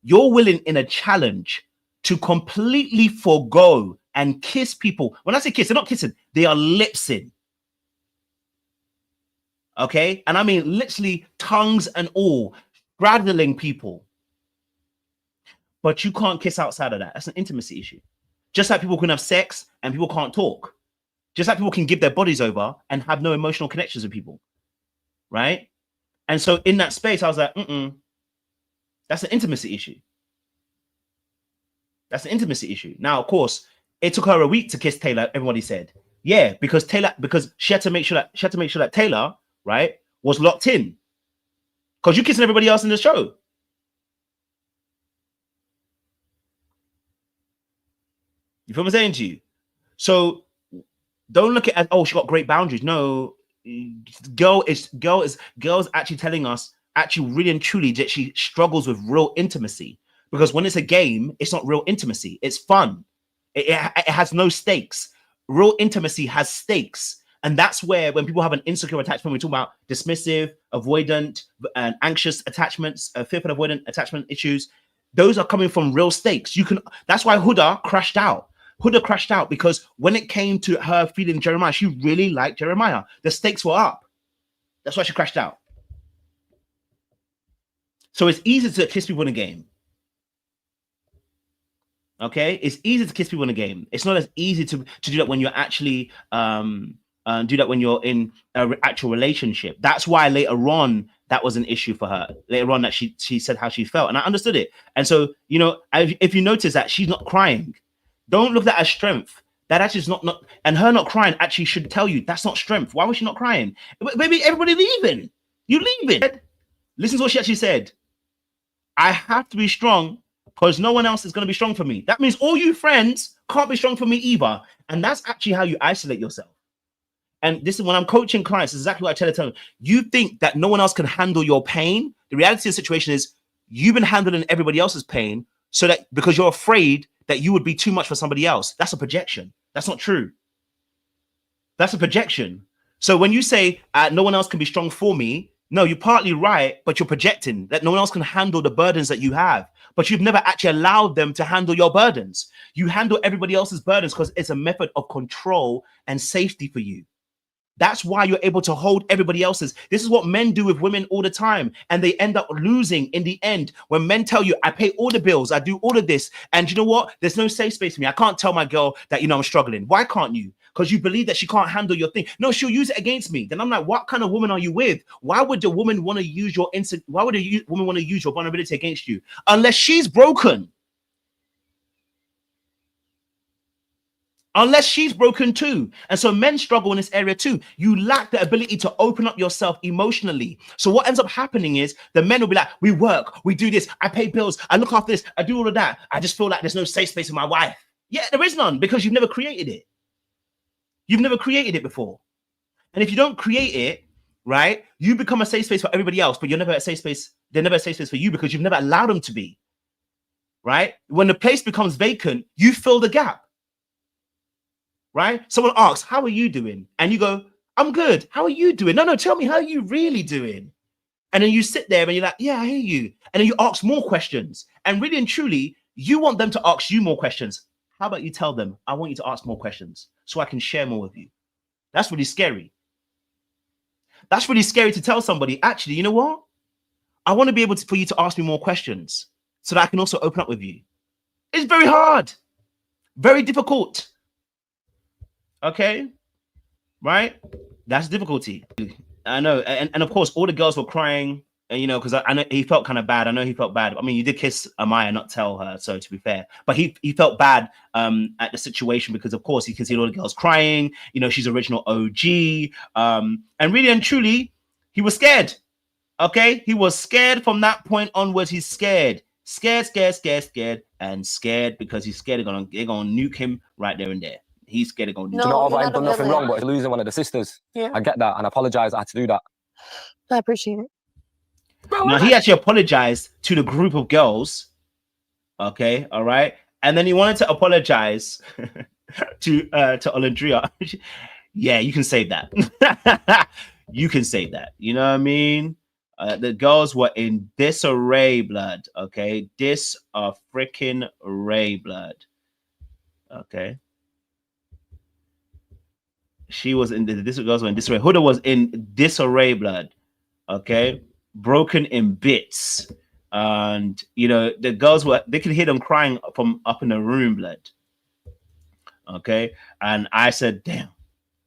You're willing in a challenge to completely forego and kiss people. When I say kiss, they're not kissing. They are lipsing. Okay? And I mean literally tongues and all, straddling people. But you can't kiss outside of that. That's an intimacy issue. Just like people can have sex and people can't talk. Just like people can give their bodies over and have no emotional connections with people. Right? And so in that space, I was like, that's an intimacy issue. That's an intimacy issue. Now, of course, it took her a week to kiss Taylor, everybody said. Yeah, because she had to make sure that Taylor, right, was locked in. Because you're kissing everybody else in the show. You feel what I'm saying to you? So don't look at, oh, she got great boundaries. No, girl is actually telling us, actually really and truly, that she struggles with real intimacy. Because when it's a game, it's not real intimacy. It's fun. It has no stakes. Real intimacy has stakes. And that's where when people have an insecure attachment, we talk about dismissive, avoidant, and anxious attachments, fearful avoidant attachment issues. Those are coming from real stakes. That's why Huda crashed out. Huda crashed out because when it came to her feeling Jeremiah, she really liked Jeremiah. The stakes were up. That's why she crashed out. So it's easy to kiss people in a game. Okay, it's easy to kiss people in a game. It's not as easy to do that when you're actually do that when you're in an actual relationship. That's why later on that was an issue for her. Later on that she said how she felt, and I understood it. And so, you know, if you notice that she's not crying, don't look at that as strength. That actually is not, and her not crying actually should tell you that's not strength. Why was she not crying? Maybe everybody leaving. You leaving. Listen to what she actually said. I have to be strong because no one else is going to be strong for me. That means all you friends can't be strong for me either. And that's actually how you isolate yourself. And this is when I'm coaching clients, this is exactly what I tell them. You think that no one else can handle your pain. The reality of the situation is you've been handling everybody else's pain so that because you're afraid that you would be too much for somebody else. That's a projection. That's not true. That's a projection. So when you say no one else can be strong for me, no, you're partly right, but you're projecting that no one else can handle the burdens that you have. But you've never actually allowed them to handle your burdens. You handle everybody else's burdens because it's a method of control and safety for you. That's why you're able to hold everybody else's. This is what men do with women all the time. And they end up losing in the end. When men tell you, I pay all the bills, I do all of this. And you know what? There's no safe space for me. I can't tell my girl that, you know, I'm struggling. Why can't you? Because you believe that she can't handle your thing. No, she'll use it against me. Then I'm like, what kind of woman are you with? Why would a woman want to use your woman want to use your vulnerability against you? Unless she's broken. Unless she's broken too. And so men struggle in this area too. You lack the ability to open up yourself emotionally. So what ends up happening is the men will be like, we work, we do this, I pay bills, I look after this, I do all of that. I just feel like there's no safe space for my wife. Yeah, there is none because you've never created it. You've never created it before. And if you don't create it, right, you become a safe space for everybody else, but you're never a safe space. They're never a safe space for you because you've never allowed them to be. Right? When the place becomes vacant, you fill the gap. Right? Someone asks, how are you doing? And you go, I'm good. How are you doing? No, tell me, how are you really doing? And then you sit there and you're like, yeah, I hear you. And then you ask more questions. And really and truly, you want them to ask you more questions. How about you tell them, I want you to ask more questions so I can share more with you. That's really scary. That's really scary to tell somebody, actually, you know what? I want to be able for you to ask me more questions so that I can also open up with you. It's very hard. Very difficult. Okay, right? That's difficulty. I know. And of course, all the girls were crying. you know, because I know he felt kind of bad. I know he felt bad. I mean, you did kiss Amaya, not tell her. So to be fair, but he felt bad at the situation because, of course, he could see all the girls crying. You know, she's original OG. And really and truly, he was scared. Okay, he was scared from that point onwards. He's scared, scared, and scared because he's scared they're gonna nuke him right there and there. He's scared they're gonna nuke him. No, I ain't done nothing wrong, but he's losing one of the sisters. Yeah. I get that, and I apologize. I had to do that. I appreciate it. Now he actually apologized to the group of girls. Okay, all right, and then he wanted to apologize to Olandria. Yeah, you can save that. You can save that. You know what I mean? The girls were in disarray, blood. Okay, freaking array, blood. Okay, she was in this. Girls were in disarray. Huda was in disarray, blood. Okay, broken in bits, and you know the girls they could hear them crying from up in the room, blood. Okay, and I said, damn.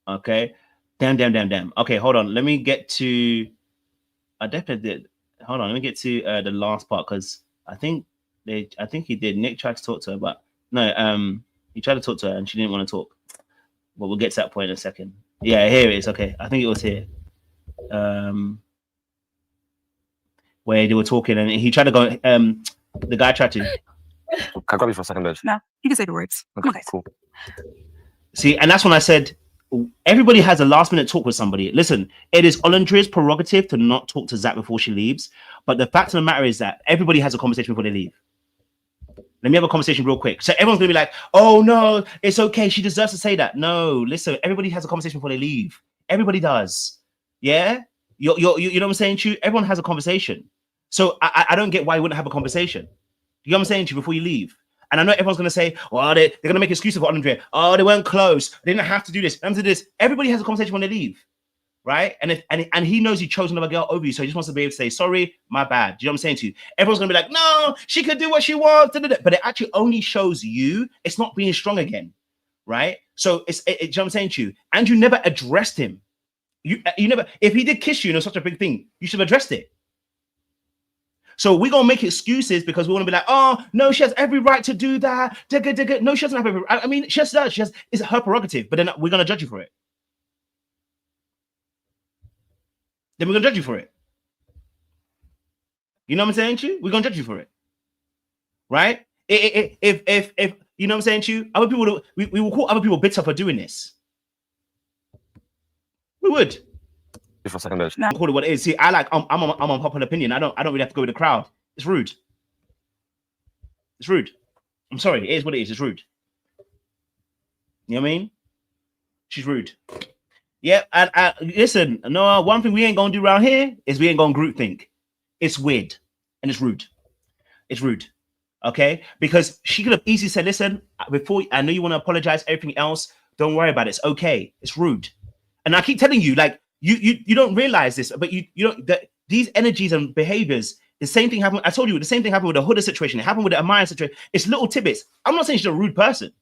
Okay, damn. Okay, hold on. Let me get to. I definitely did. Hold on. Let me get to the last part because I think he did. Nick tried to talk to her, but no. He tried to talk to her and she didn't want to talk. But we'll get to that point in a second. Yeah, here it is. Okay, I think it was here. Where they were talking and he tried to go. The guy tried to. Can I grab you for a second, bitch? No, you can say the words. Okay, cool. See, and that's when I said everybody has a last minute talk with somebody. Listen, it is Olandria's prerogative to not talk to Zach before she leaves. But the fact of the matter is that everybody has a conversation before they leave. Let me have a conversation real quick. So everyone's gonna be like, oh no, it's okay. She deserves to say that. No, listen, everybody has a conversation before they leave. Everybody does. Yeah? You know what I'm saying to you? Everyone has a conversation. So I don't get why you wouldn't have a conversation. You know what I'm saying to you before you leave? And I know everyone's going to say, well, they're going to make excuses for Olandria. Oh, they weren't close. They didn't have to do this. They do this. Everybody has a conversation when they leave, right? And he knows he chose another girl over you, so he just wants to be able to say, sorry, my bad. Do you know what I'm saying to you? Everyone's going to be like, no, she could do what she wants. But it actually only shows you it's not being strong again, right? So do you know what I'm saying to you? And you never addressed him. You never. If he did kiss you and it was such a big thing, you should have addressed it. So we're going to make excuses because we want to be like, oh, no, she has every right to do that. No, she doesn't have every right. I mean, she does. It's her prerogative, but then we're going to judge you for it. Then we're going to judge you for it. You know what I'm saying to you? We're going to judge you for it. Right? If you know what I'm saying to you? Other people, we will call other people bitter for doing this. We would. For a second, bitch. No. Call it what it is. See, I'm on popular opinion. I don't really have to go with the crowd. It's rude. It's rude. I'm sorry. It is what it is. It's rude. You know what I mean? She's rude. Yeah. And listen. No, one thing we ain't gonna do around here is we ain't gonna group think. It's weird and it's rude. It's rude. Okay, because she could have easily said, "Listen, before I know you want to apologize. Everything else, don't worry about it. It's okay. It's rude." And I keep telling you, like. You don't realize this, but you don't that these energies and behaviors, the same thing happened. I told you the same thing happened with the Huda situation. It happened with the Amaya situation. It's little tidbits. I'm not saying she's a rude person,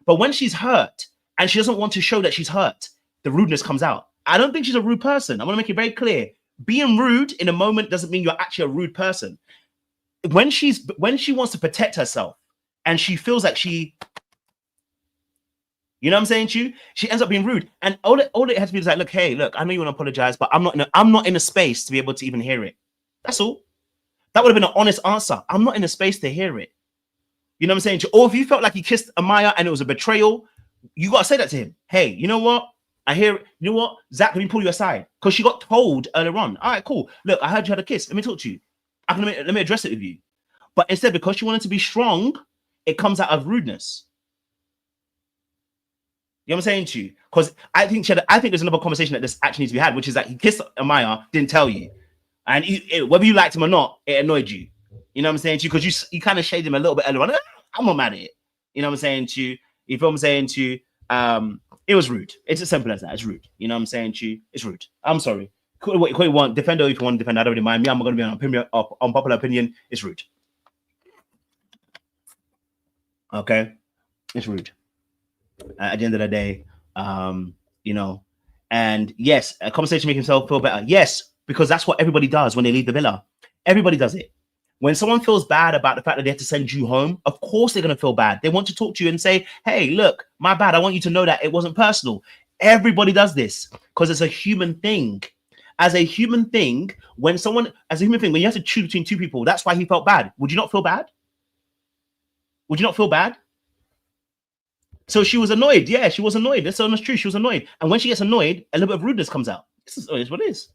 but when she's hurt and she doesn't want to show that she's hurt, the rudeness comes out. I don't think she's a rude person. I want to make it very clear. Being rude in a moment doesn't mean you're actually a rude person. When she wants to protect herself and she feels like she. You know what I'm saying to you? She ends up being rude. And all it has to be is like, look, hey, look, I know you want to apologize, but I'm not in a space to be able to even hear it. That's all. That would have been an honest answer. I'm not in a space to hear it. You know what I'm saying to you? Or if you felt like you kissed Amaya and it was a betrayal, you got to say that to him. Hey, you know what? I hear it. You know what? Zach, let me pull you aside. Because she got told earlier on. All right, cool. Look, I heard you had a kiss. Let me talk to you. Let me address it with you. But instead, because she wanted to be strong, it comes out of rudeness. You know what I'm saying to you? Because I think there's another conversation that this actually needs to be had, which is that he kissed Amaya, didn't tell you. And whether you liked him or not, it annoyed you. You know what I'm saying to you? Because you kind of shaded him a little bit earlier on. I'm not mad at it. You know what I'm saying to you? You feel what I'm saying to you? It was rude. It's as simple as that. It's rude. You know what I'm saying to you? It's rude. I'm sorry. What you want, defend her if you want to defend. I don't really mind me. I'm going to be on popular opinion. It's rude. Okay? It's rude. At the end of the day, you know, and yes, a conversation make himself feel better. Yes, because that's what everybody does when they leave the villa. Everybody does it. When someone feels bad about the fact that they have to send you home, of course they're going to feel bad. They want to talk to you and say, hey, look, my bad. I want you to know that it wasn't personal. Everybody does this because it's a human thing. As a human thing, when you have to choose between two people, that's why he felt bad. Would you not feel bad? Would you not feel bad? So she was annoyed. Yeah, she was annoyed. That's honest truth. She was annoyed. And when she gets annoyed, a little bit of rudeness comes out. This is what it is.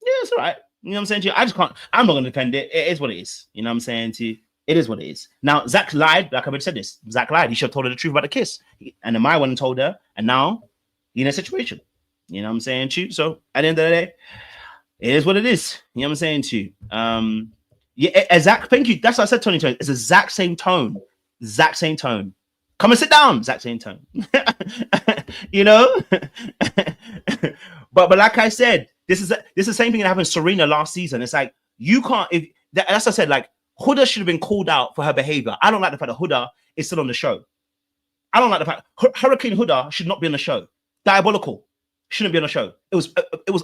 Yeah, it's all right. You know what I'm saying to you? I'm not going to defend it. It is what it is. You know what I'm saying to you? It is what it is. Now, Zach lied. Like I've already said this. Zach lied. He should have told her the truth about the kiss. And then I went and told her. And now, you're in a situation. You know what I'm saying to you? So, at the end of the day, it is what it is. You know what I'm saying to you? Yeah, Zach, thank you. That's what I said, Tony. It's the exact same tone. Exact same tone. Come and sit down. Exact same tone. You know? but like I said, this is the same thing that happened to Serena last season. It's like, you can't, that's what I said, like, Huda should have been called out for her behavior. I don't like the fact that Huda is still on the show. I don't like the fact Hurricane Huda should not be on the show. Diabolical. Shouldn't be on the show. It was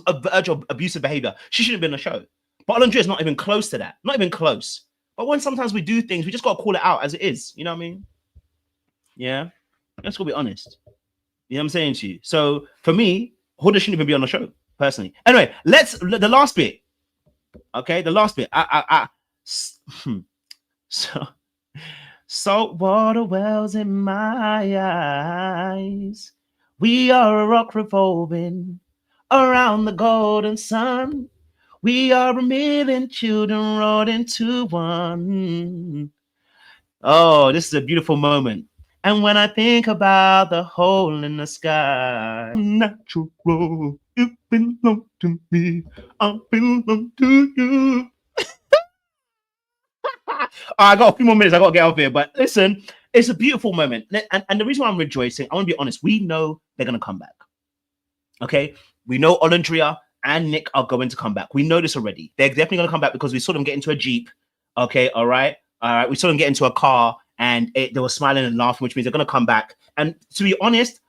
a verge of abusive behavior. She shouldn't be on the show. But Olandria is not even close to that. Not even close. But when sometimes we do things, we just got to call it out as it is. You know what I mean? Yeah. Let's go be honest. You know what I'm saying to you? So for me, Huda shouldn't even be on the show, personally. Anyway, the last bit. Okay, the last bit. So saltwater wells in my eyes. We are a rock revolving around the golden sun. We are a million children rolled into one. Oh, this is a beautiful moment. And when I think about the hole in the sky, natural, you belong to me, I belong to you. I got a few more minutes. I got to get off here. But listen, it's a beautiful moment. And the reason why I'm rejoicing, I want to be honest, we know they're going to come back. Okay? We know Olandria and Nick are going to come back. We know this already. They're definitely going to come back because we saw them get into a Jeep. Okay? All right? We saw them get into a car and they were smiling and laughing, which means they're going to come back. And to be honest,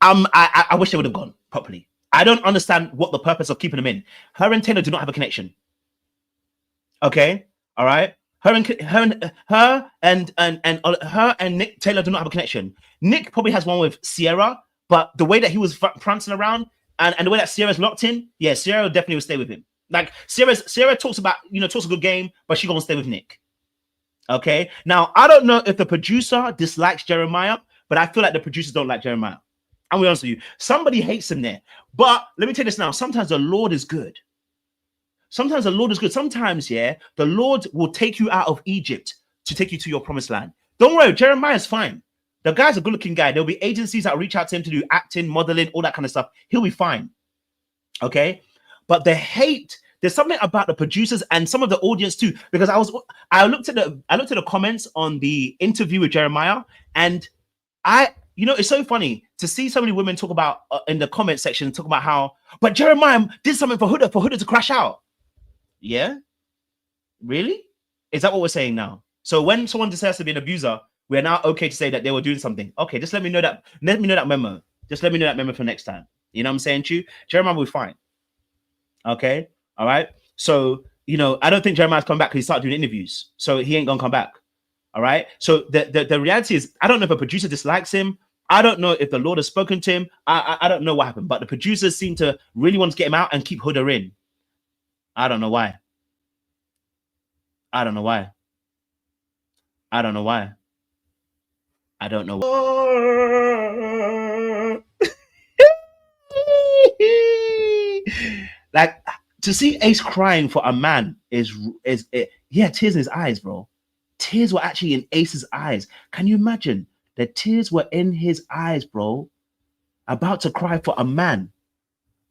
I wish they would have gone properly. I don't understand what the purpose of keeping them in. Her and Taylor do not have a connection. Okay? All right? Her and Nick Taylor do not have a connection. Nick probably has one with Sierra, but the way that he was prancing around and the way that Sierra's locked in, yeah, Sierra definitely will stay with him. Like Sierra talks about, talks a good game, but she gonna stay with Nick. Okay. Now I don't know if the producer dislikes Jeremiah, but I feel like the producers don't like Jeremiah. I'm gonna be honest with you. Somebody hates him there. But let me tell you this now. Sometimes the Lord is good. Sometimes the Lord is good. Sometimes, yeah, the Lord will take you out of Egypt to take you to your promised land. Don't worry, Jeremiah's fine. The guy's a good-looking guy. There'll be agencies that reach out to him to do acting, modeling, all that kind of stuff. He'll be fine. Okay? But the hate, there's something about the producers and some of the audience too. Because I looked at the comments on the interview with Jeremiah, and it's so funny to see so many women talk about in the comment section, talk about how, but Jeremiah did something for Huda to crash out. Yeah, really? Is that what we're saying now? So when someone decides to be an abuser, we're now okay to say that they were doing something. Okay, just let me know that. Let me know that memo. Just let me know that memo for next time. You know what I'm saying to you? Jeremiah will be fine. Okay, all right. So I don't think Jeremiah's come back because he started doing interviews, so he ain't gonna come back. All right. So the reality is, I don't know if a producer dislikes him. I don't know if the Lord has spoken to him. I don't know what happened, but the producers seem to really want to get him out and keep Huda in. I don't know why. I don't know why. I don't know why. I don't know. Like, to see Ace crying for a man is tears in his eyes, bro. Tears were actually in Ace's eyes. Can you imagine? The tears were in his eyes, bro. About to cry for a man,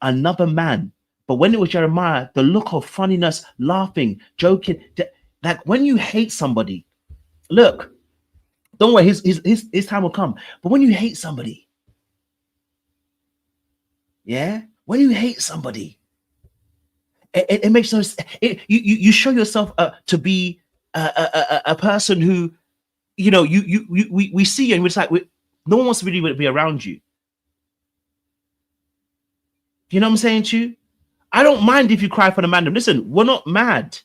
another man. But when it was Jeremiah, the look of funniness, laughing, joking, like when you hate somebody, look, don't worry, his time will come. But when you hate somebody, yeah, when you hate somebody, it makes no sense. You show yourself to be a person who, we see you and we're just like, no one wants to really be around you. You know what I'm saying to you? I don't mind if you cry for the man. Listen, we're not mad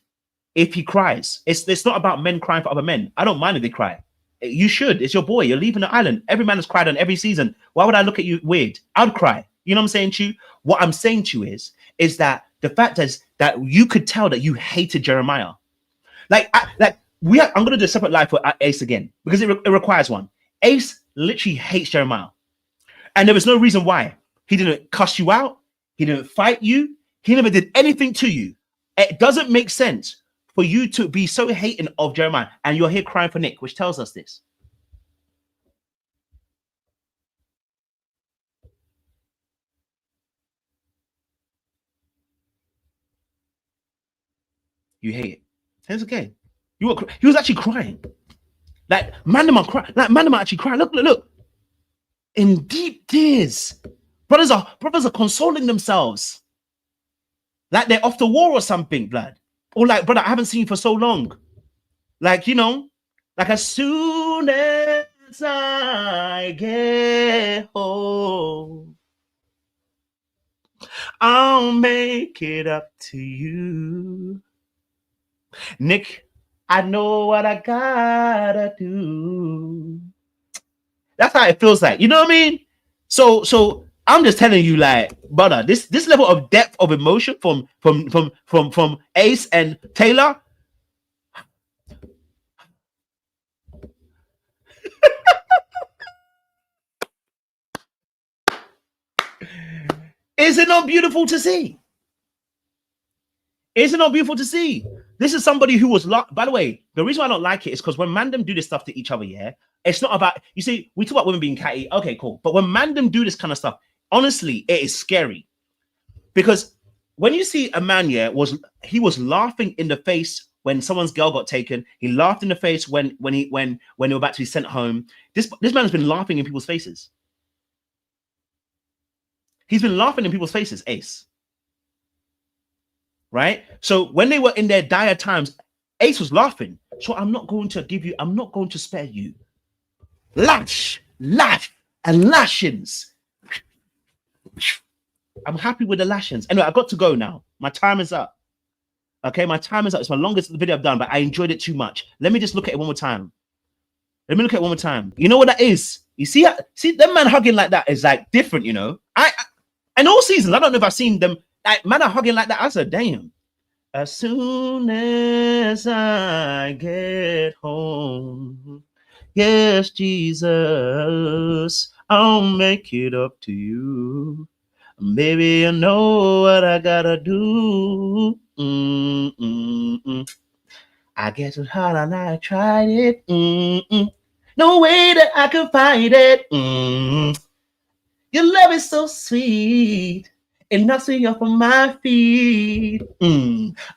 if he cries. It's not about men crying for other men. I don't mind if they cry. You should. It's your boy. You're leaving the island. Every man has cried on every season. Why would I look at you weird? I'd cry. You know what I'm saying to you? What I'm saying to you is that the fact is that you could tell that you hated Jeremiah. I'm gonna do a separate live for Ace again because it requires one. Ace literally hates Jeremiah, and there was no reason why. He didn't cuss you out. He didn't fight you. He never did anything to you. It doesn't make sense for you to be so hating of Jeremiah, and you're here crying for Nick, which tells us this. You hate it. It's okay. He was actually crying. Like Mandema crying. Like Mandema actually crying. Look. In deep tears. Brothers are consoling themselves. Like they're off the war or something, blood. Or like, brother, I haven't seen you for so long. Like, you know, like as soon as I get home, I'll make it up to you. Nick, I know what I gotta do. That's how it feels like. You know what I mean? So I'm just telling you, like, brother, this level of depth of emotion from Ace and Taylor. Is it not beautiful to see? Is it not beautiful to see? This is somebody who was by the way, the reason why I don't like it is because when mandem do this stuff to each other, yeah, it's not about, you see, we talk about women being catty, okay, cool. But when mandem do this kind of stuff, honestly, it is scary. Because when you see a man, yeah, he was laughing in the face when someone's girl got taken. He laughed in the face when they were about to be sent home. This man has been laughing in people's faces. He's been laughing in people's faces, Ace. Right? So when they were in their dire times, Ace was laughing. So I'm not going to spare you. Lash, and lashings. I'm happy with the lashings. Anyway, I got to go now. My time is up. Okay, my time is up. It's my longest video I've done, but I enjoyed it too much. Let me just look at it one more time. You know what that is? You see them man hugging like that is like different, you know. In all seasons, I don't know if I've seen them like man are hugging like that. I said, damn. As soon as I get home, yes, Jesus, I'll make it up to you. Baby, you know what I gotta do. I guess it's hard and I tried it. No way that I can fight it. Your love is so sweet. It knocks me off of my feet.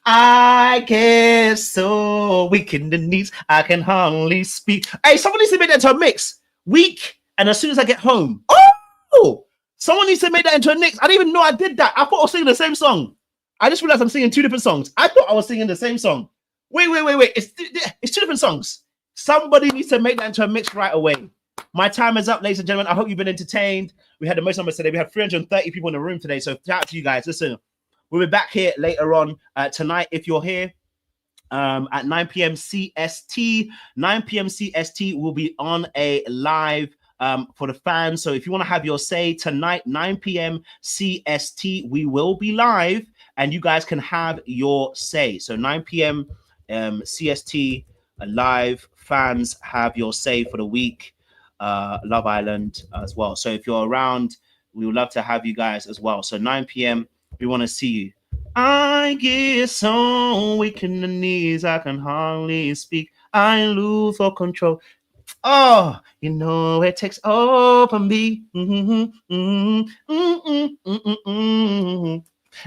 I get so weak in the knees, I can hardly speak. Hey, someone needs to make that into a mix. Weak, and as soon as I get home. Oh! Someone needs to make that into a mix. I didn't even know I did that. I thought I was singing the same song. I just realized I'm singing two different songs. I thought I was singing the same song. Wait. It's two different songs. Somebody needs to make that into a mix right away. My time is up, ladies and gentlemen. I hope you've been entertained. We had the most numbers today. We had 330 people in the room today. So shout out to you guys. Listen, we'll be back here later on tonight if you're here at 9 p.m. CST. 9 p.m. CST will be on a live for the fans. So if you want to have your say tonight, 9 p.m. CST, we will be live and you guys can have your say. So 9 p.m. CST live, fans have your say for the week. Love Island as well. So if you're around, we would love to have you guys as well. So 9 p.m. we want to see you. I get so weak in the knees, I can hardly speak. I lose all control. Oh, you know it takes over me.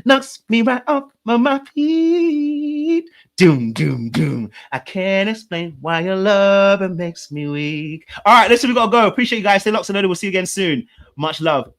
Knocks me right off my feet. Doom. I can't explain why your love it makes me weak. All right, listen, we gotta go. Appreciate you guys. Stay locked and loaded. We'll see you again soon. Much love.